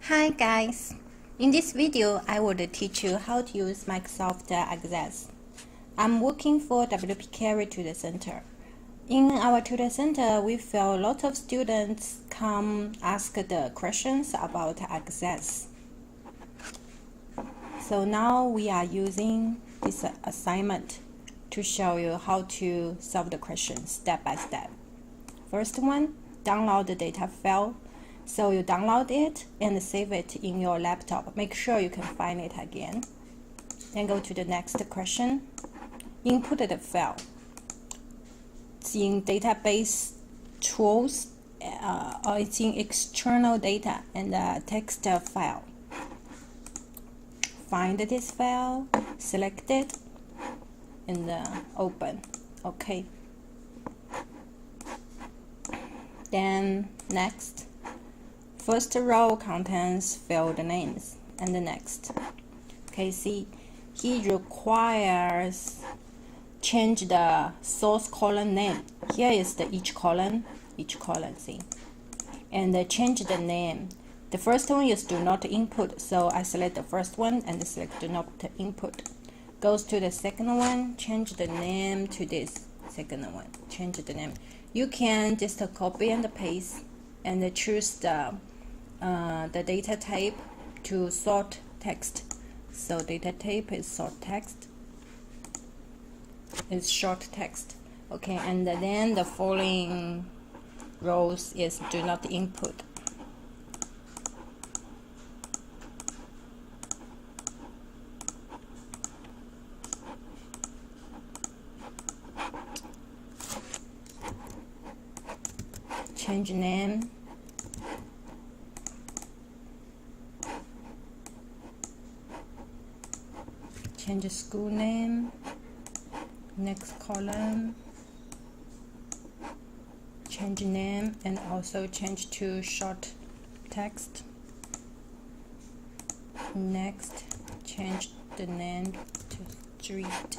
Hi guys! In this video, I will teach you how to use Microsoft Access. I'm working for WP Carey Tutor Center. In our tutor center, we feel a lot of students come ask the questions about Access. So now we are using this assignment to show you how to solve the question step by step. First one, download the data file. So you download it and save it in your laptop. Make sure you can find it again. Then go to the next question. Input the file. It's in database tools, or it's in external data and text file. Find this file, select it, and open. Okay. Then next. First row contains field names, and the next. Okay, see, he requires change the source column name. Here is the each column, see, and change the name. The first one is do not input, so I select the first one and select do not input. Goes to the second one, change the name to this second one. Change the name. You can just copy and paste and choose the data type to sort text. So data type is sort text, is short text. Okay, and then the following rows is do not input. Change name. Change the school name, next column, change name, and also change to short text. Next, change the name to street,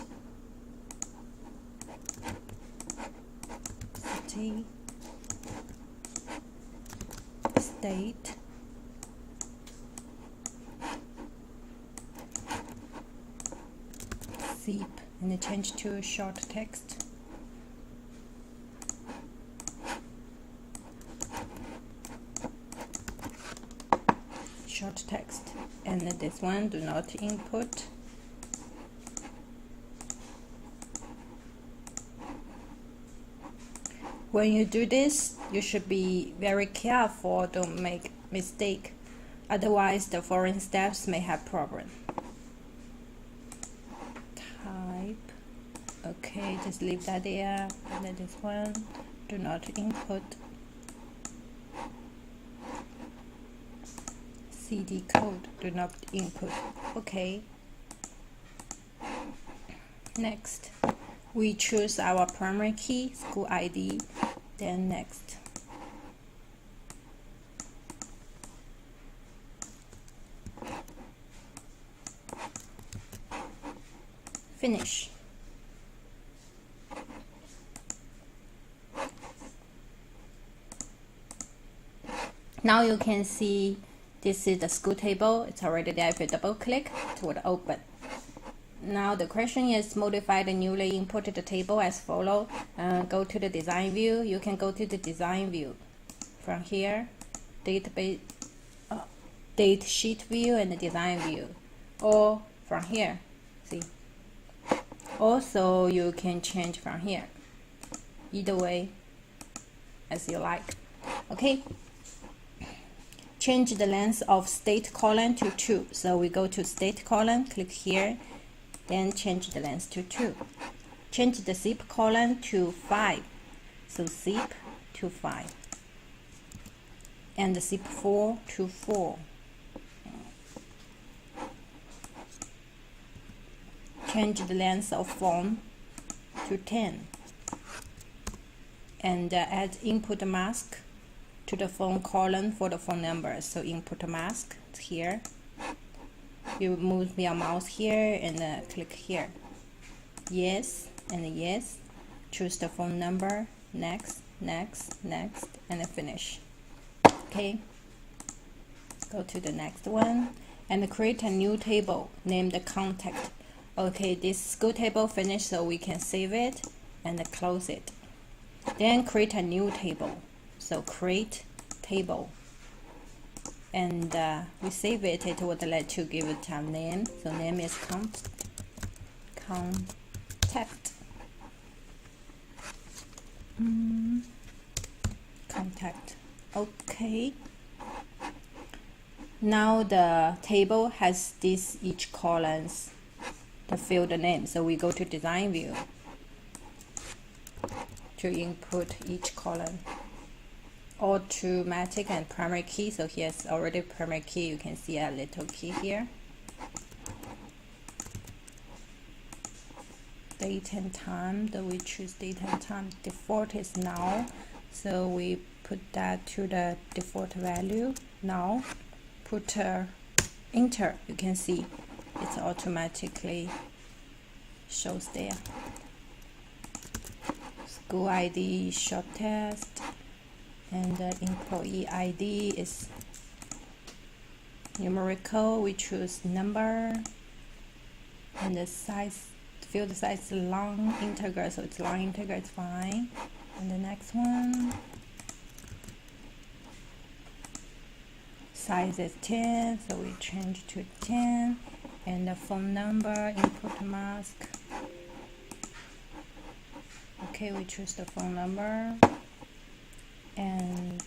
city, state, zip, and change to short text. Short text, and this one do not input. When you do this, you should be very careful, don't make mistake, otherwise the following steps may have problem. Okay, just leave that there, and then this one, do not input. CD code, do not input. Okay. Next, we choose our primary key, school ID, then next. Finish. Now you can see this is the school table. It's already there. If you double click, it would open. Now the question is modify the newly imported table as follow. Go to the design view. You can go to the design view from here, database, date sheet view and the design view, or from here. See. Also, you can change from here. Either way, as you like. Okay. Change the length of state column to 2. So we go to state column, click here, then change the length to 2. Change the zip column to 5. So zip to 5. And the zip 4 to 4. Change the length of form to 10. And add input mask to the phone column for the phone number. So input mask here. You move your mouse here and click here. Yes and yes. Choose the phone number. Next, next, and finish. Okay. Go to the next one and create a new table named contact. Okay, this school table finished, so we can save it and close it. Then create a new table. So create table. And we save it, it would let you give it a name. So name is contact. Contact. Okay. Now the table has this each columns, the field name. So we go to design view to input each column. Automatic and primary key. So here's already primary key. You can see a little key here. Date and time. Do we choose date and time? Default is now. So we put that to the default value now. Put enter. You can see it's automatically shows there. School ID short test. And the employee ID is numerical. We choose number, and the size, field size is long integer, so it's long integer, it's fine. And the next one, size is 10, so we change to 10. And the phone number, input mask. Okay, we choose the phone number. And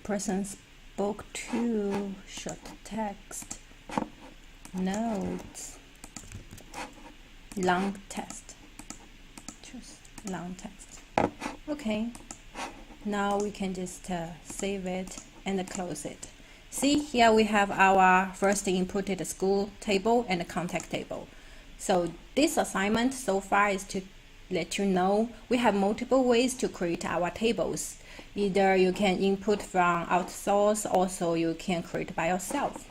person spoke to, short text, notes, long text. Choose long text. Okay, now we can just save it and close it. See, here we have our first inputted school table and the contact table. So this assignment so far is to let you know we have multiple ways to create our tables. Either you can input from outsource, also you can create by yourself.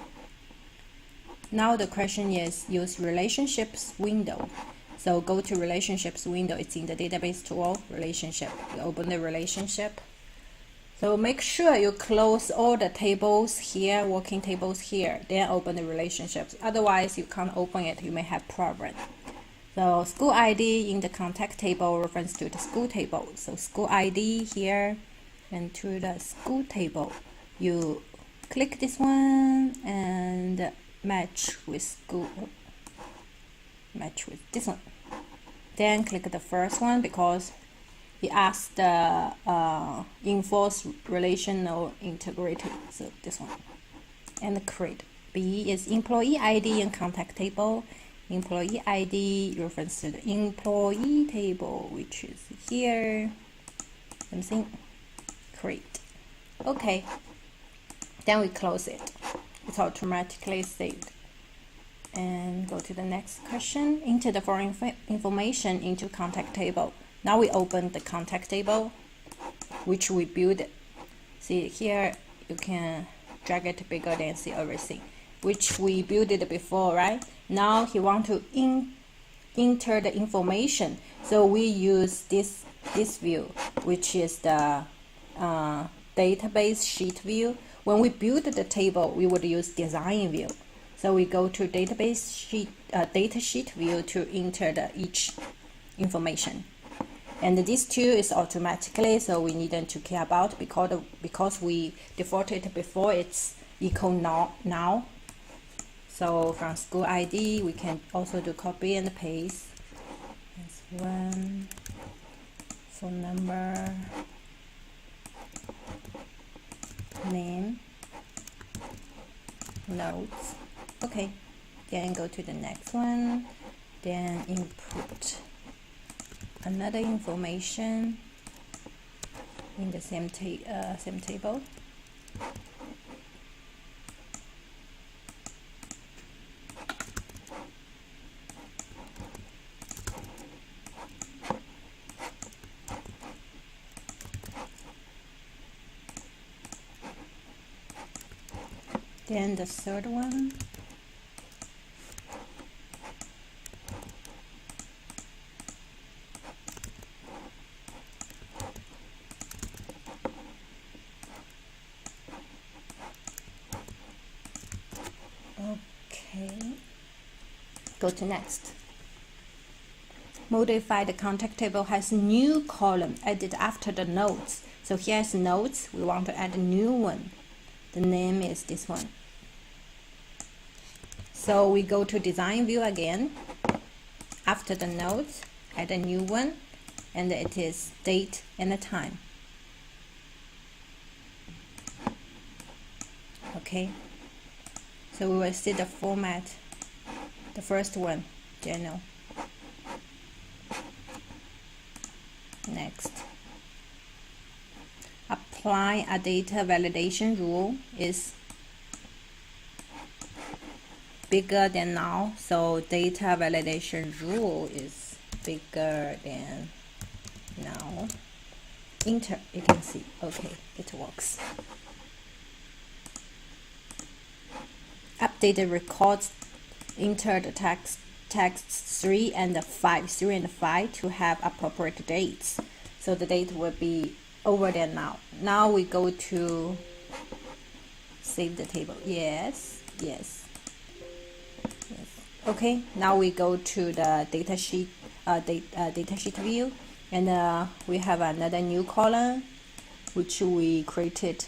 Now the question is use relationships window. So go to relationships window, it's in the database tool, relationship. You open the relationship. So make sure you close all the tables here, working tables here, then open the relationships. Otherwise you can't open it, you may have problem. So school ID in the contact table refers to the school table. So school ID here and to the school table. You click this one and match with school, match with this one. Then click the first one because he asked the enforce relational integrity. So this one. And create. B is employee ID and contact table. Employee ID refers to the employee table, which is here. Something. Create. Okay. Then we close it. It's automatically saved. And go to the next question. Enter the following information into contact table. Now we open the contact table, which we built. See here, you can drag it bigger than see everything, which we built it before, right? Now he want to enter the information, so we use this view, which is the database sheet view. When we build the table, we would use design view. So we go to database sheet, data sheet view to enter the each information. And this too is automatically, so we needn't to care about because we defaulted before it's equal now. So from school ID, we can also do copy and paste. That's one, phone number, name, notes. Okay, then go to the next one, then input another information in the same table. Then the third one. Go to next. Modify the contact table has new column added after the notes. So here's notes. We want to add a new one. The name is this one. So we go to design view again. After the notes, add a new one, and it is date and the time. Okay. So we will see the format. The first one, journal. Next. Apply a data validation rule is bigger than now, so data validation rule is bigger than now. Enter, you can see, okay, it works. Update the records, enter the text 3 and 5 to have appropriate dates. So the date will be over there now. Now we go to save the table. Yes. Okay, now we go to the datasheet view, and we have another new column which we created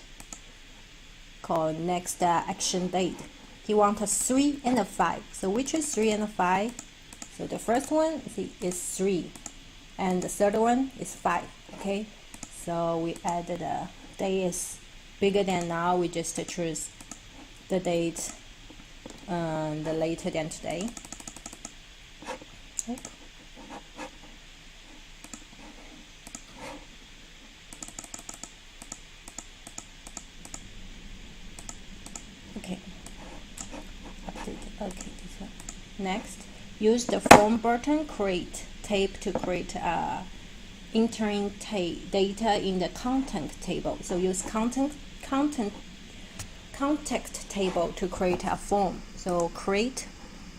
called next action date. He wants a 3 and a 5. So which is 3 and 5? So the first one is 3, and the third one is 5. Okay, so we added a day is bigger than now. We just choose the date, the later than today. Okay. Okay, this one. Next, use the form button create tape to create entering data in the contact table. So use contact table to create a form. So create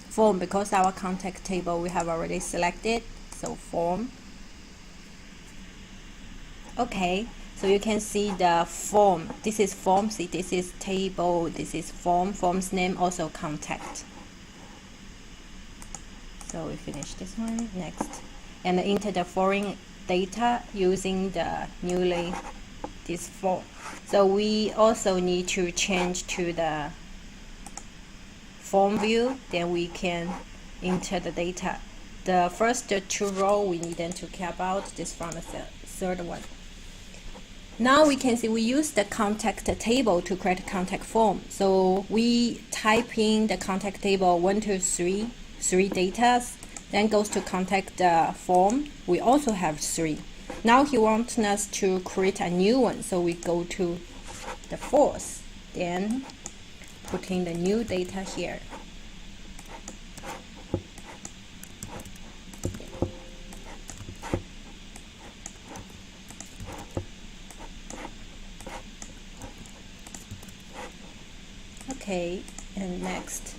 form, because our contact table we have already selected. So form. Okay. So you can see the form. This is form. See, this is table. This is form. Form's name also contact. So we finish this one. Next, and enter the foreign data using the newly this form. So we also need to change to the form view. Then we can enter the data. The first two rows we need to care about. This from the third one. Now we can see we use the contact table to create a contact form. So we type in the contact table 1, 2, 3 data, then goes to contact form. We also have 3. Now he wants us to create a new one, so we go to the fourth, then put in the new data here. Okay, and next,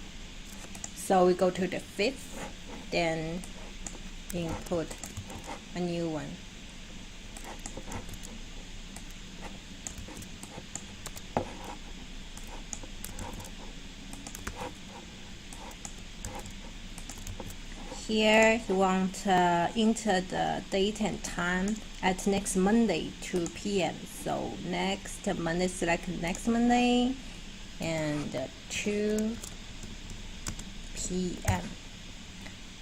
so we go to the 5th, then input a new one. Here you want to enter the date and time at next Monday 2 p.m. So next Monday, select next Monday and 2 p.m.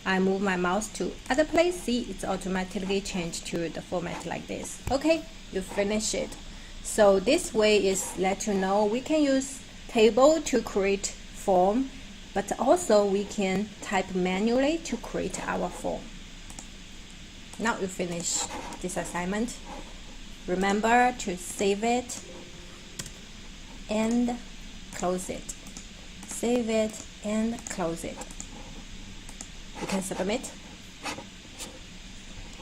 I move my mouse to other place. See, it's automatically changed to the format like this. Okay, you finish it. So this way is let you know we can use table to create form, but also we can type manually to create our form. Now you finish this assignment. Remember to save it and close it. Save it and close it. You can submit.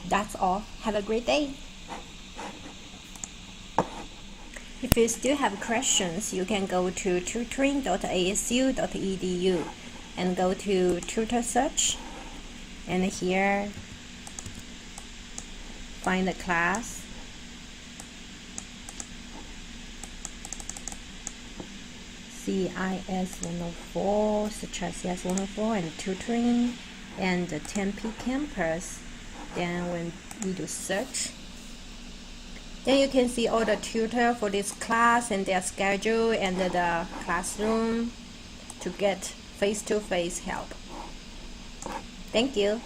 That's all. Have a great day. If you still have questions, you can go to tutoring.asu.edu and go to tutor search, and here find the class. CIS 104, such as CIS 104 and tutoring and the Tempe campus. Then when we do search, then you can see all the tutor for this class and their schedule and the classroom to get face-to-face help. Thank you.